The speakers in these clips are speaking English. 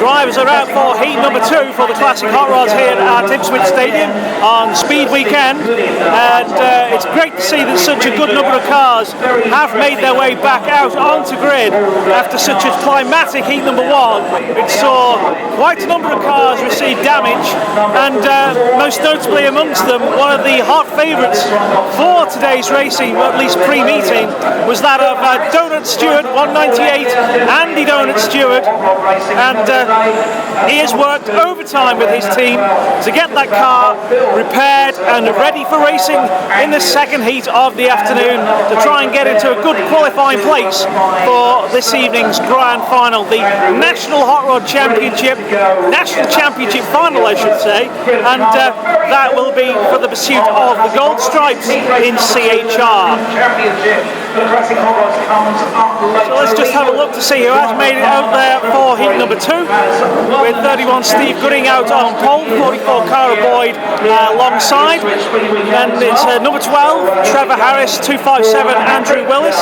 Drivers are out for heat number 2 for the Classic Hot Rods here at Ipswich Stadium on Speed Weekend, and it's great to see that such a good number of cars have made their way back out onto grid after such a climatic heat number 1. It saw quite a number of cars receive damage, and most notably amongst them, one of the hot favourites for today's racing, or at least pre-meeting, was that of Donut Stewart 198, Andy Donut Stewart, and he has worked overtime with his team to get that car repaired and ready for racing in the second heat of the afternoon to try and get into a good qualifying place for this evening's grand final, the National Hot Rod Championship, National Championship final I should say, and that will be for the pursuit of the gold stripes in CHR. So let's just have a look to see who has made it out there for heat number 2, with 31 Steve Gooding out on pole, 44 Cara Boyd alongside. Then it's number 12 Trevor Harris, 257 Andrew Willis.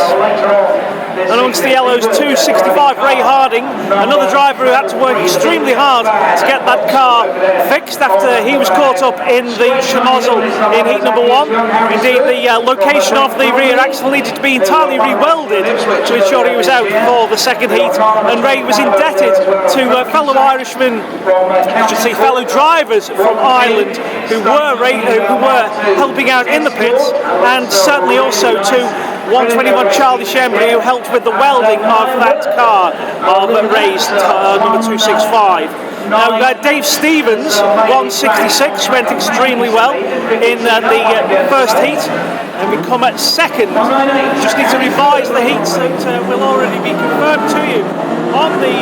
And amongst the yellows, 265 Ray Harding, another driver who had to work extremely hard to get that car fixed after he was caught up in the schmozzle in heat number 1. Indeed, the location of the rear axle needed to be entirely rewelded to ensure he was out for the second heat, and Ray was indebted to fellow Irishmen, I should say fellow drivers from Ireland who were helping out in the pits, and certainly also to 121 Charlie Shembry, who helped with the welding of that car of Ray's number 265. Now Dave Stevens, 166, went extremely well in the first heat, and we come at second. Just need to revise the heats that will already be confirmed to you on the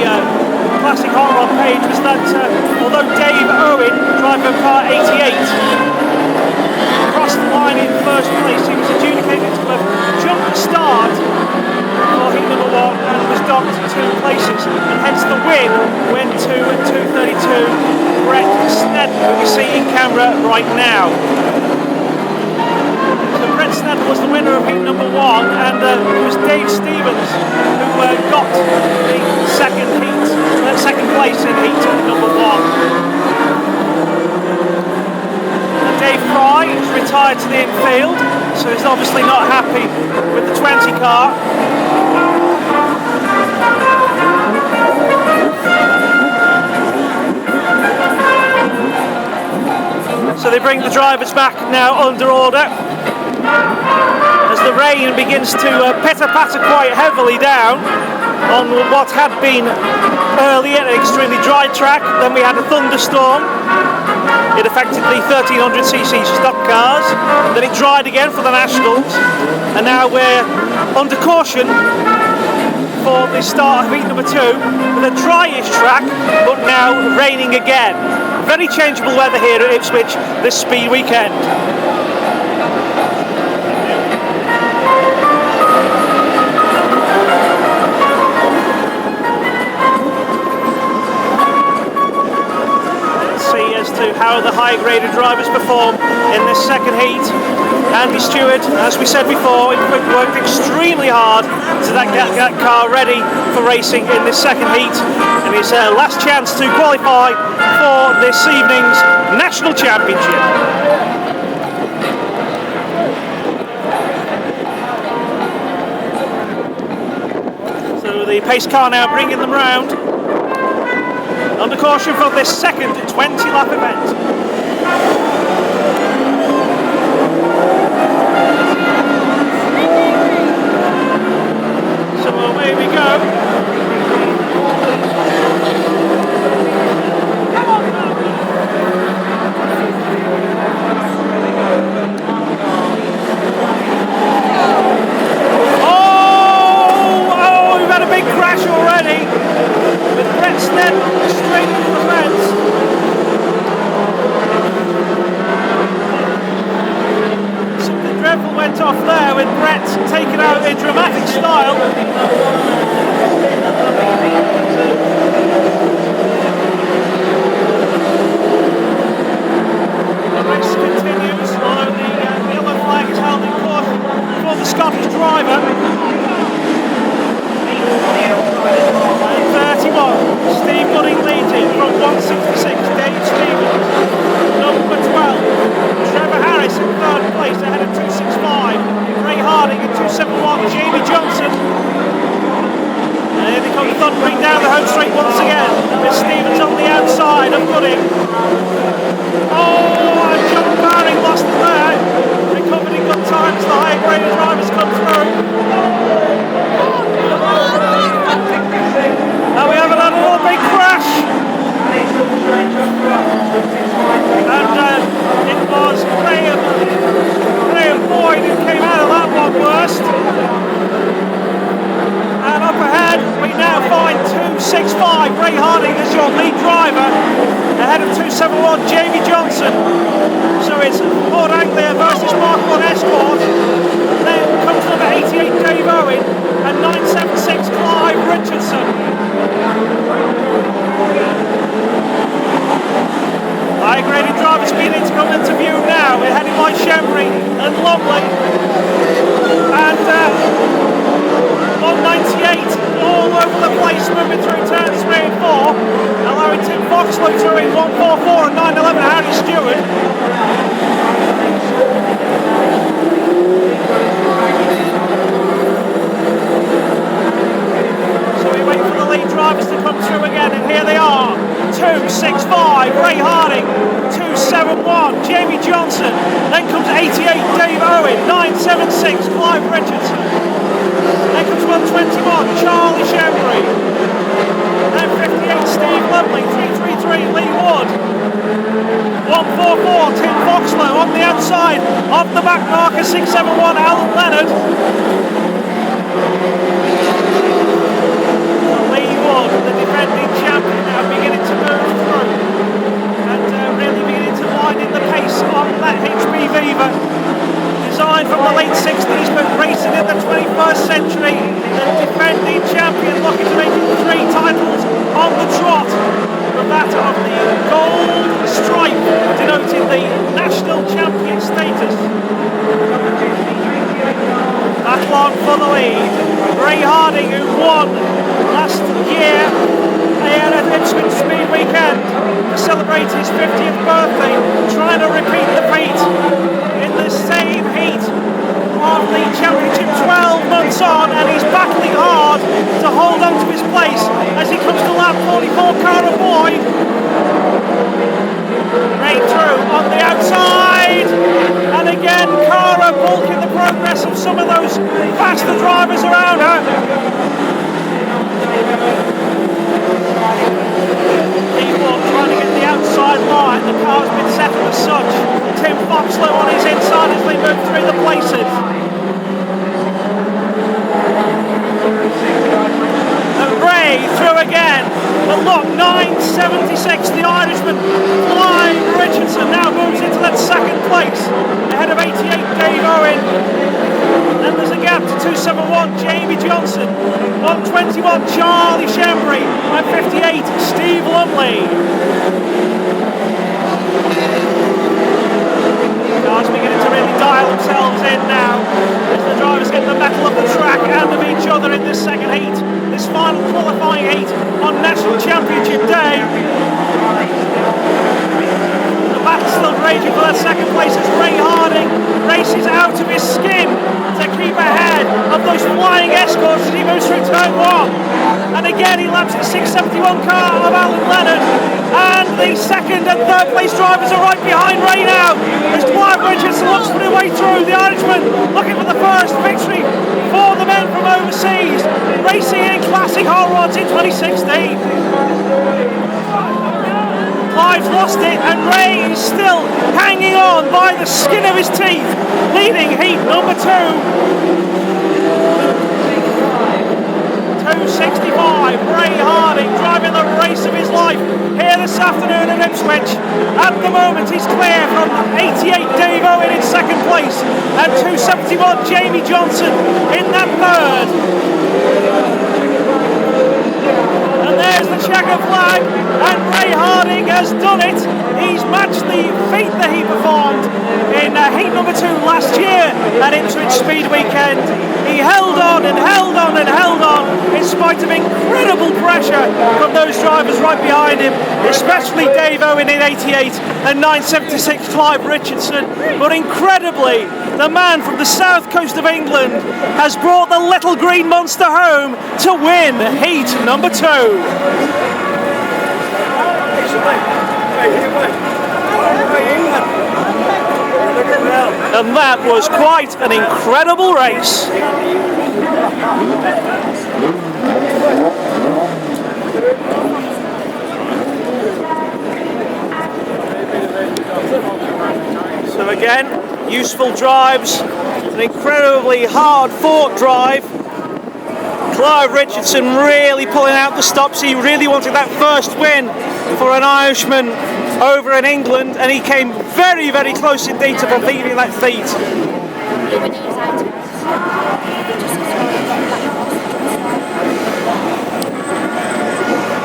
Classic Hot Rod page. Was that although Dave Owen, driver of car 88, crossed the line in first place, he was adjudicated to have jumped start for heat number 1 and was docked 2 places, and hence the win went to 232 Brett Snedden, who we see in camera right now. So Brett Snedden was the winner of heat number 1, and it was Dave Stevens who got the second place in heat number 1. Dave Fry is retired to the infield, so he's obviously not happy with the 20 car. So they bring the drivers back now under order as the rain begins to pitter-patter quite heavily down on what had been earlier an extremely dry track. Then we had a thunderstorm. It affected the 1300cc stock cars, then it dried again for the Nationals, and now we're under caution for the start of heat number 2 with a dryish track, but now raining again. Very changeable weather here at Ipswich this speed weekend. How the high-graded drivers perform in this second heat. Andy Stewart, as we said before, worked extremely hard to get that car ready for racing in this second heat, and his last chance to qualify for this evening's National Championship. So the pace car now bringing them round. Under caution for this second 20-lap event. So away we go. Oh, we've had a big crash already with Brett Snedden straight into the fence. Something dreadful went off there with Brett taken out in dramatic style. The race continues, although the yellow flag is held in caution for the Scottish driver. 31, Steve Gooding leads on lead driver ahead of 271 Jamie Johnson. So it's Port Anglia versus Mark 1 Escort. Then comes number 88 Dave Owen and 976 Clive Richardson. High-graded driver speed to come into view now. We're headed by Shembury and Lumley. And 198 all over the place, moving through turns 3 and 4, allowing Tim Foxlow through in 144 and 911 Harry Stewart. So we wait for the lead drivers to come through again, and here they are. 265 Ray Harding, 271 Jamie Johnson, then comes 88 Dave Owen, 976 Clive Richardson, then comes 121 Charlie Shembury, then 58 Steve Lumley, 333 Lee Wood, 144 Tim Foxlow on the outside of the back marker, 671 Alan Leonard. Lee Wood, the defending champion, now beginning to move through and really beginning to widen the pace on that HB Viva, designed from the late 60s but racing in the 21st century. The defending champion looking to make 3 titles on the trot, with that of the gold stripe denoting the national champion status. Back long for the lead, Ray Harding, who won last year here at Ipswich Speed Weekend to celebrate his 50th birthday, trying to repeat the feat in the same heat of the championship 12 months on, and he's battling hard to hold on to his place as he comes to lap 44 Cara Boyd. Right through on the outside, and again Cara bulking the progress of some of those faster drivers around her. People trying to get the outside line, the car's been settled as such. Tim Foxlow on his inside as they move through the places. And Ray through again, but look, 976, the Irishman, Clive Richardson now moves into that second place, ahead of 88 Dave Owen. Then there's a gap to 271 Jamie Johnson, 121 Charlie Shembury, and 58 Steve Lumley. Cars beginning to really dial themselves in now as the drivers get the battle of the track and of each other in this second heat, this final qualifying heat on National Championship Day. The battle's still raging for that second place as Ray Harding races out of his skin to keep ahead of those flying escorts as he moves through turn 1. And again he laps the 671 car of Alan Leonard, and the second and third place drivers are right behind Ray now as Clive Richardson looks for his way through. The Irishman looking for the first victory for the men from overseas, racing in classic hot rods in 2016. Clive's lost it, and Ray is still hanging on by the skin of his teeth, leading heat number 2. 265, Ray Harding driving the race of his life here this afternoon at Ipswich. At the moment he's clear from 88 Dave Owen in second place and 271 Jamie Johnson in that third. And there's the checker flag, and Ray Harding has done it. He's matched the feat that he performed in heat number 2 last year at Ipswich Speed Weekend. He held on and held on and held on in spite of incredible pressure from those drivers right behind him, especially Dave Owen in 88 and 976 Clive Richardson. But incredibly, the man from the south coast of England has brought the little green monster home to win heat number 2. And that was quite an incredible race. So again, useful drives, an incredibly hard fought drive. Clive Richardson really pulling out the stops. He really wanted that first win for an Irishman over in England, and he came very, very close indeed to completing that feat.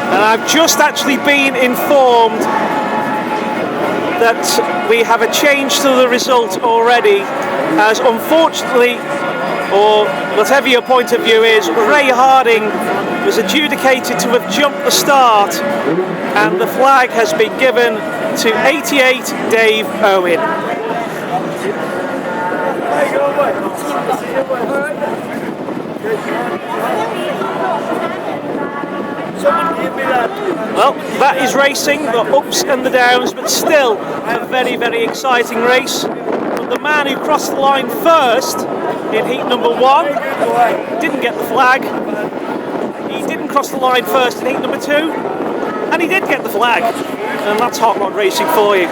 And I've just actually been informed that we have a change to the result already, as unfortunately, or whatever your point of view is, Ray Harding was adjudicated to have jumped the start, and the flag has been given to 88 Dave Owen. Well, that is racing, the ups and the downs, but still a very, very exciting race. But the man who crossed the line first in heat number 1 didn't get the flag. He didn't cross the line first in heat number 2, and he did get the flag. And that's hot rod racing for you.